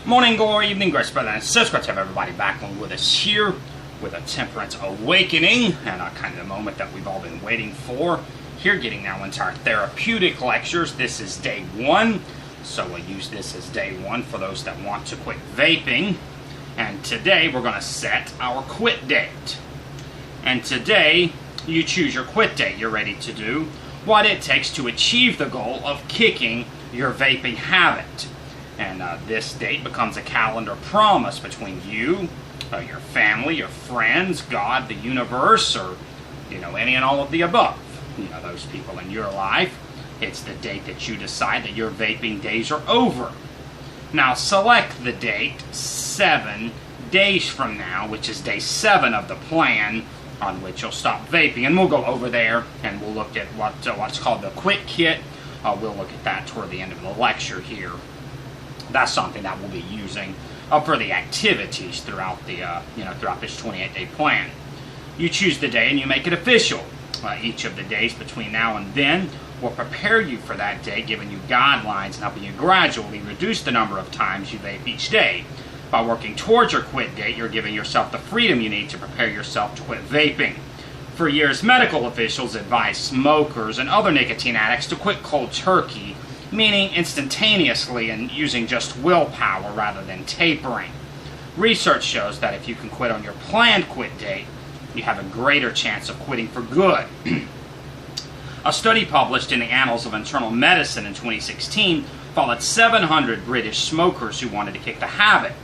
Morning glory, evening grace, brother and sister. Let's have everybody back on with us here with a temperance awakening and a kind of moment that we've all been waiting for. Here, getting now into our therapeutic lectures. This is day one, so we'll use this as day one for those that want to quit vaping. And today we're going to set our quit date. And today you choose your quit date. You're ready to do what it takes to achieve the goal of kicking your vaping habit. And this date becomes a calendar promise between you, your family, your friends, God, the universe, or, any and all of the above. Those people in your life. It's the date that you decide that your vaping days are over. Now select the date 7 days from now, which is day 7 of the plan on which you'll stop vaping. And we'll go over there and we'll look at what's called the quit kit. We'll look at that toward the end of the lecture here. That's something that we'll be using for the activities throughout the throughout this 28-day plan. You choose the day and you make it official. Each of the days between now and then will prepare you for that day, giving you guidelines and helping you gradually reduce the number of times you vape each day. By working towards your quit date, you're giving yourself the freedom you need to prepare yourself to quit vaping. For years, medical officials advise smokers and other nicotine addicts to quit cold turkey, meaning instantaneously and using just willpower rather than tapering. Research shows that if you can quit on your planned quit date, you have a greater chance of quitting for good. A study published in the Annals of Internal Medicine in 2016 followed 700 British smokers who wanted to kick the habit.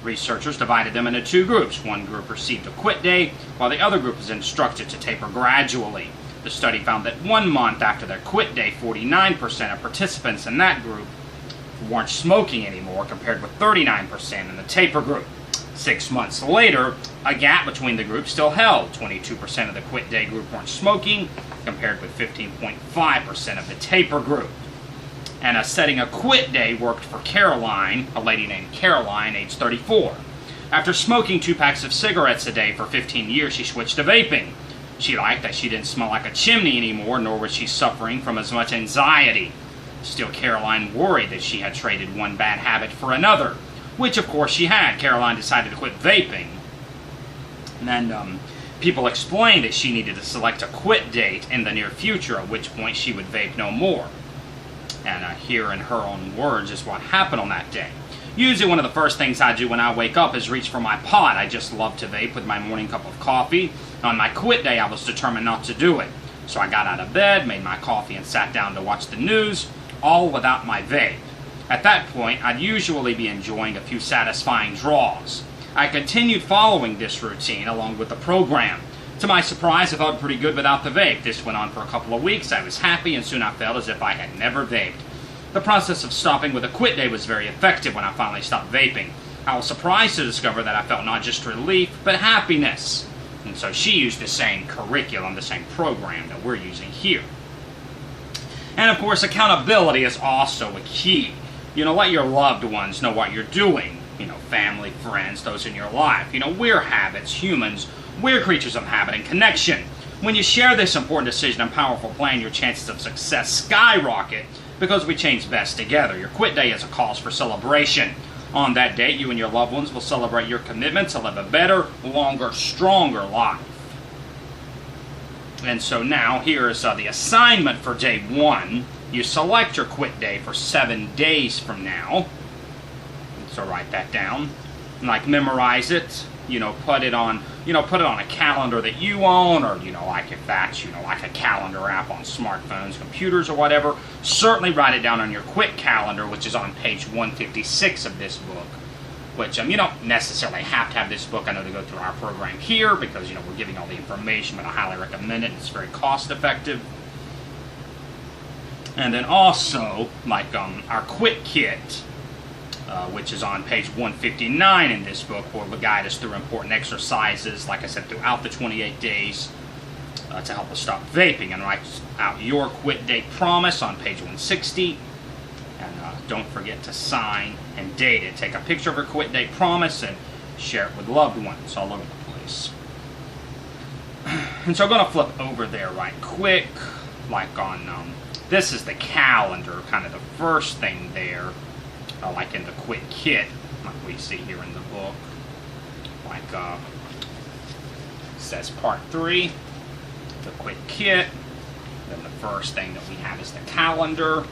Researchers divided them into 2 groups. One group received a quit day, while the other group was instructed to taper gradually. The study found that 1 month after their quit day, 49% of participants in that group weren't smoking anymore, compared with 39% in the taper group. 6 months later, a gap between the groups still held. 22% of the quit day group weren't smoking, compared with 15.5% of the taper group. And setting a quit day worked for Caroline, a lady named Caroline, age 34. After smoking 2 packs of cigarettes a day for 15 years, she switched to vaping. She liked that she didn't smell like a chimney anymore, nor was she suffering from as much anxiety. Still, Caroline worried that she had traded one bad habit for another, which of course she had. Caroline decided to quit vaping. And then people explained that she needed to select a quit date in the near future, at which point she would vape no more. And here in her own words is what happened on that day. Usually one of the first things I do when I wake up is reach for my pot. I just love to vape with my morning cup of coffee. On my quit day, I was determined not to do it. So I got out of bed, made my coffee, and sat down to watch the news, all without my vape. At that point, I'd usually be enjoying a few satisfying draws. I continued following this routine along with the program. To my surprise, I felt pretty good without the vape. This went on for a couple of weeks. I was happy, and soon I felt as if I had never vaped. The process of stopping with a quit day was very effective when I finally stopped vaping. I was surprised to discover that I felt not just relief, but happiness. And so she used the same curriculum, the same program that we're using here. And of course, accountability is also a key. Let your loved ones know what you're doing. Family, friends, those in your life. We're habits, humans. We're creatures of habit and connection. When you share this important decision and powerful plan, your chances of success skyrocket because we change best together. Your quit day is a cause for celebration. On that date, you and your loved ones will celebrate your commitment to live a better, longer, stronger life. And so now, here is the assignment for day 1. You select your quit day for 7 days from now. So write that down. Memorize it. Put it on a calendar that you own, or like if that's like a calendar app on smartphones, computers, or whatever. Certainly write it down on your quit calendar, which is on page 156 of this book. Which you don't necessarily have to have this book, I know, to go through our program here, because we're giving all the information, but I highly recommend it. It's very cost effective. And then also our quit kit, which is on page 159 in this book, will guide us through important exercises, like I said, throughout the 28 days to help us stop vaping. And write out your quit date promise on page 160. And don't forget to sign and date it. Take a picture of your quit date promise and share it with loved ones all over the place. And so I'm going to flip over there right quick, this is the calendar, kind of the first thing there. Like in the quit kit. like we see here in the book. Like it says part 3, the quit kit. Then the first thing that we have is the calendar.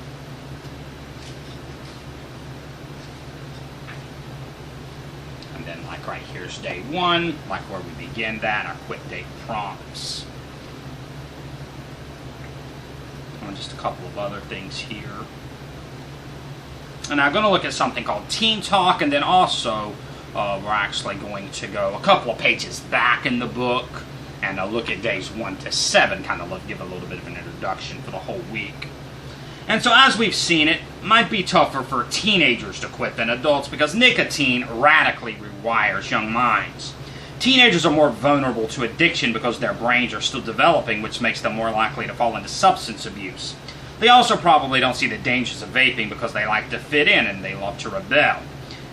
And then like right here's day 1, like where we begin that, our quit date prompts. And just a couple of other things here. And I'm going to look at something called Teen Talk, and then also we're actually going to go a couple of pages back in the book and look at days 1 to 7, kind of give a little bit of an introduction for the whole week. And so as we've seen, it might be tougher for teenagers to quit than adults because nicotine radically rewires young minds. Teenagers are more vulnerable to addiction because their brains are still developing, which makes them more likely to fall into substance abuse. They also probably don't see the dangers of vaping because they like to fit in and they love to rebel.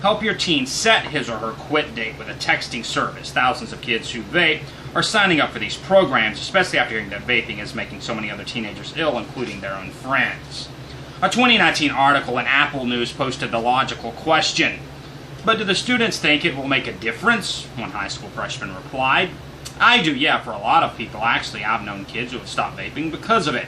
Help your teen set his or her quit date with a texting service. Thousands of kids who vape are signing up for these programs, especially after hearing that vaping is making so many other teenagers ill, including their own friends. A 2019 article in Apple News posted the logical question, but do the students think it will make a difference? One high school freshman replied. I do, yeah, for a lot of people. Actually, I've known kids who have stopped vaping because of it.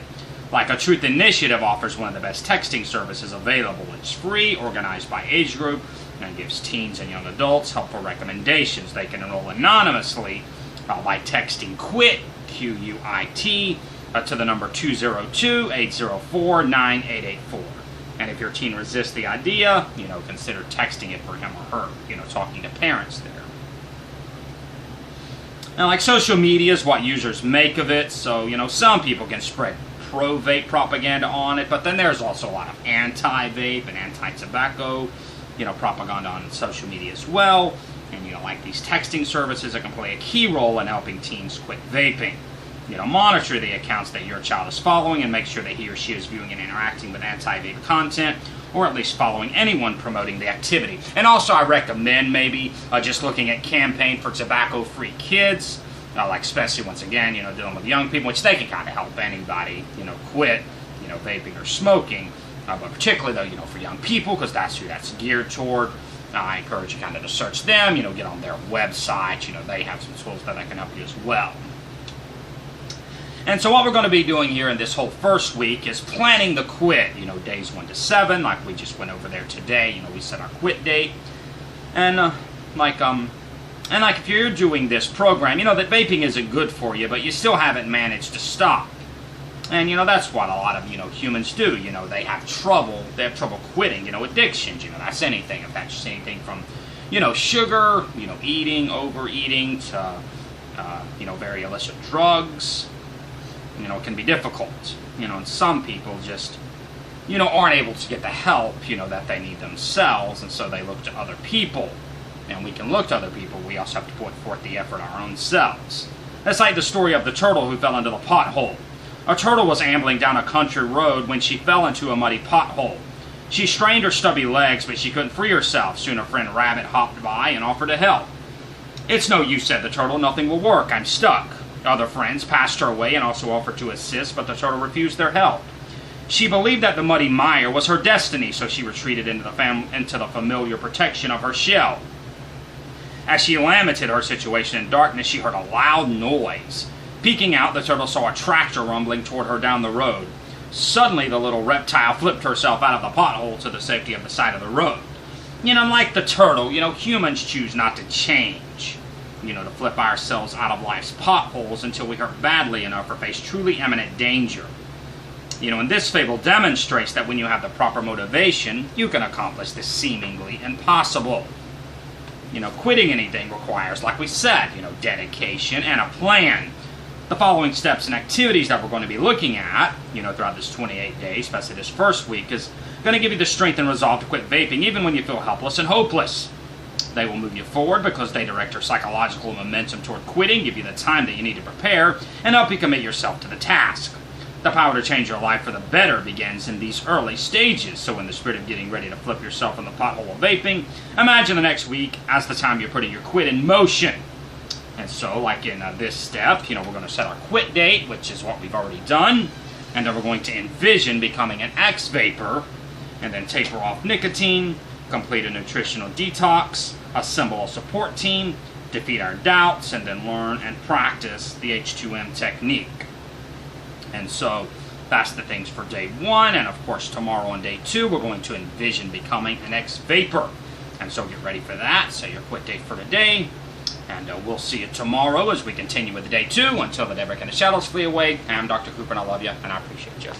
Like a Truth Initiative offers one of the best texting services available. It's free, organized by age group, and gives teens and young adults helpful recommendations. They can enroll anonymously by texting QUIT, Q-U-I-T, to the number 202-804-9884. And if your teen resists the idea, consider texting it for him or her, talking to parents there. And like social media is what users make of it, so, some people can spread pro-vape propaganda on it, but then there's also a lot of anti-vape and anti-tobacco, propaganda on social media as well. And, like these texting services that can play a key role in helping teens quit vaping. Monitor the accounts that your child is following and make sure that he or she is viewing and interacting with anti-vape content, or at least following anyone promoting the activity. And also I recommend maybe just looking at Campaign for Tobacco-Free Kids, like especially once again, dealing with young people, which they can kind of help anybody, quit, vaping or smoking. But particularly though, for young people, because that's who that's geared toward. I encourage you kind of to search them, get on their website, they have some tools that can help you as well. And so what we're going to be doing here in this whole first week is planning the quit, days 1 to 7, like we just went over there today, we set our quit date. And like if you're doing this program, that vaping isn't good for you, but you still haven't managed to stop. And, that's what a lot of, humans do. They have trouble quitting, addictions. That's anything. If that's anything from, sugar, eating, overeating, to, very illicit drugs, it can be difficult. And some people just, aren't able to get the help, that they need themselves, and so they look to other people. And we can look to other people. We also have to put forth the effort our own selves. That's like the story of the turtle who fell into the pothole. A turtle was ambling down a country road when she fell into a muddy pothole. She strained her stubby legs, but she couldn't free herself. Soon a friend rabbit hopped by and offered to help. It's no use, said the turtle. Nothing will work. I'm stuck. Other friends passed her way and also offered to assist, but the turtle refused their help. She believed that the muddy mire was her destiny, so she retreated into the familiar protection of her shell. As she lamented her situation in darkness, she heard a loud noise. Peeking out, the turtle saw a tractor rumbling toward her down the road. Suddenly, the little reptile flipped herself out of the pothole to the safety of the side of the road. Like the turtle, humans choose not to change. To flip ourselves out of life's potholes until we hurt badly enough or face truly imminent danger. And this fable demonstrates that when you have the proper motivation, you can accomplish the seemingly impossible. Quitting anything requires, like we said, dedication and a plan. The following steps and activities that we're going to be looking at, throughout this 28 days, especially this first week, is going to give you the strength and resolve to quit vaping even when you feel helpless and hopeless. They will move you forward because they direct your psychological momentum toward quitting, give you the time that you need to prepare, and help you commit yourself to the task. The power to change your life for the better begins in these early stages, so in the spirit of getting ready to flip yourself in the pothole of vaping, imagine the next week as the time you're putting your quit in motion. And so, like in this step, we're going to set our quit date, which is what we've already done, and then we're going to envision becoming an ex-vapor, and then taper off nicotine, complete a nutritional detox, assemble a support team, defeat our doubts, and then learn and practice the H2M technique. And so that's the things for day 1, and of course tomorrow on day 2 we're going to envision becoming an ex-vapor. And so get ready for that. Set your quit date for today, and we'll see you tomorrow as we continue with day 2. Until the day break and the shadows flee away, I'm Dr. Cooper, and I love you, and I appreciate you.